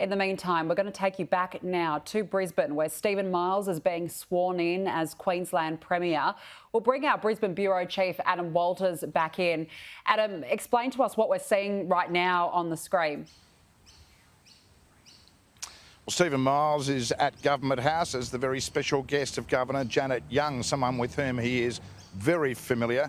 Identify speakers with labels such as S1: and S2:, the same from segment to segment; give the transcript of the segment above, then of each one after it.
S1: In the meantime, we're going to take you back now to Brisbane, where Stephen Miles is being sworn in as Queensland Premier. We'll bring our Brisbane Bureau Chief, Adam Walters, back in. Adam, explain to us what we're seeing right now on the screen.
S2: Well, Stephen Miles is at Government House as the very special guest of Governor Janet Young, someone with whom he is very familiar.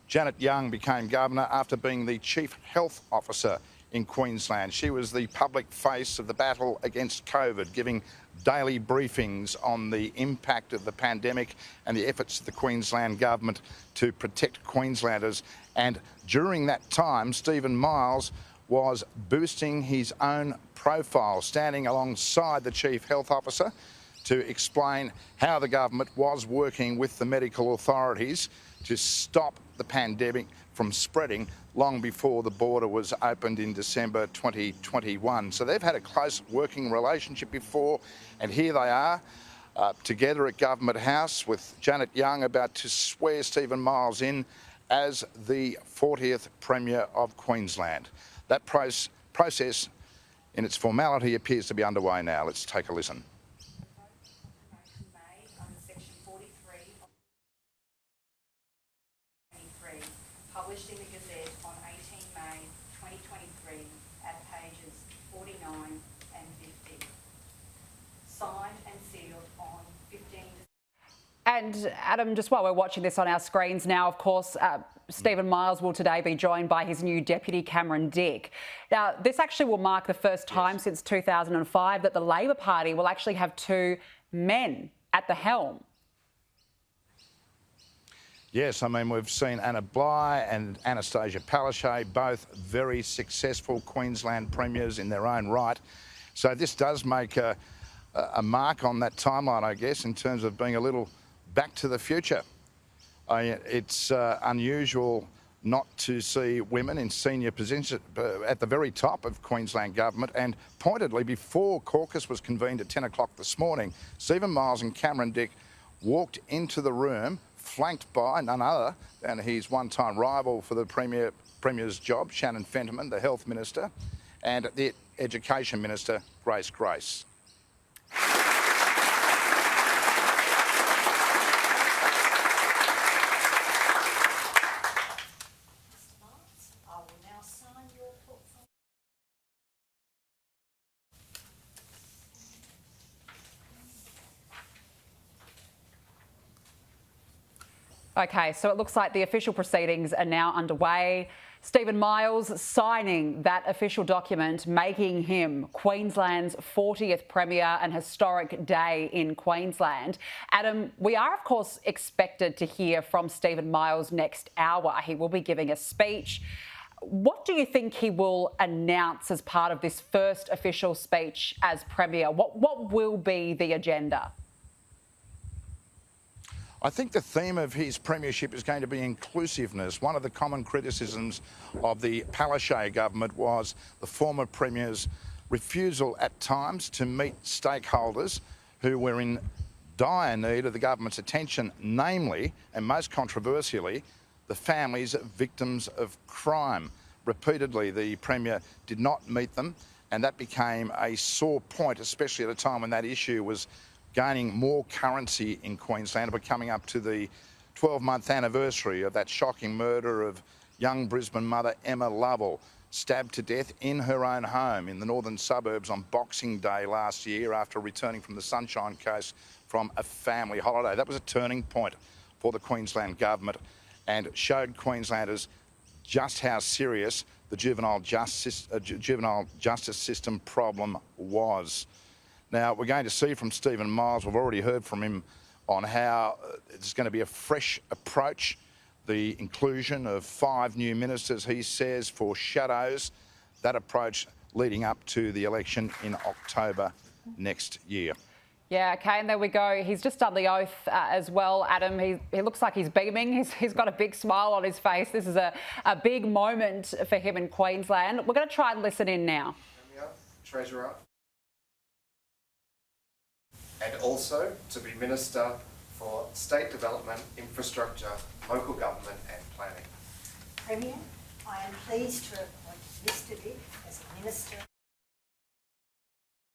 S2: Janet Young became Governor after being the Chief Health Officer in Queensland. She was the public face of the battle against COVID, giving daily briefings on the impact of the pandemic and the efforts of the Queensland government to protect Queenslanders. And during that time, Stephen Miles was boosting his own profile, standing alongside the Chief Health Officer to explain how the government was working with the medical authorities to stop the pandemic from spreading long before the border was opened in December 2021. So they've had a close working relationship before, and here they are together at Government House with Janet Young about to swear Stephen Miles in as the 40th Premier of Queensland. That process in its formality appears to be underway now. Let's take a listen.
S3: Published in the Gazette on 18 May 2023 at pages 49 and 50. Signed and sealed on 15.
S1: And Adam, just while we're watching this on our screens now, of course, Stephen Miles will today be joined by his new deputy, Cameron Dick. Now, this actually will mark the first time since 2005 that the Labor Party will actually have two men at the helm.
S2: Yes, I mean, we've seen Anna Bligh and Annastacia Palaszczuk, both very successful Queensland premiers in their own right. So this does make a mark on that timeline, I guess, in terms of being a little back to the future. It's unusual not to see women in senior positions at the very top of Queensland government. And pointedly, before caucus was convened at 10 o'clock this morning, Stephen Miles and Cameron Dick walked into the room flanked by none other than his one-time rival for the Premier's job, Shannon Fentiman, the Health Minister, and the Education Minister, Grace.
S1: OK, so it looks like the official proceedings are now underway. Stephen Miles signing that official document, making him Queensland's 40th Premier, an historic day in Queensland. Adam, we are, of course, expected to hear from Stephen Miles next hour. He will be giving a speech. What do you think he will announce as part of this first official speech as Premier? What will be the agenda?
S2: I think the theme of his premiership is going to be inclusiveness. One of the common criticisms of the Palaszczuk government was the former Premier's refusal at times to meet stakeholders who were in dire need of the government's attention, namely, and most controversially, the families of victims of crime. Repeatedly, the Premier did not meet them, and that became a sore point, especially at a time when that issue was gaining more currency in Queensland. We're coming up to the 12-month anniversary of that shocking murder of young Brisbane mother Emma Lovell, stabbed to death in her own home in the northern suburbs on Boxing Day last year after returning from the Sunshine Coast from a family holiday. That was a turning point for the Queensland government and showed Queenslanders just how serious the juvenile justice system problem was. Now, we're going to see from Stephen Miles, we've already heard from him on how it's going to be a fresh approach. The inclusion of 5 new ministers, he says, foreshadows that approach leading up to the election in October next year.
S1: Yeah, OK, and there we go. He's just done the oath as well, Adam. He looks like he's beaming. He's got a big smile on his face. This is a big moment for him in Queensland. We're going to try and listen in now.
S4: Treasurer. And also to be Minister for State Development, Infrastructure, Local Government and Planning.
S5: Premier, I am pleased to appoint Mr. Dick as Minister.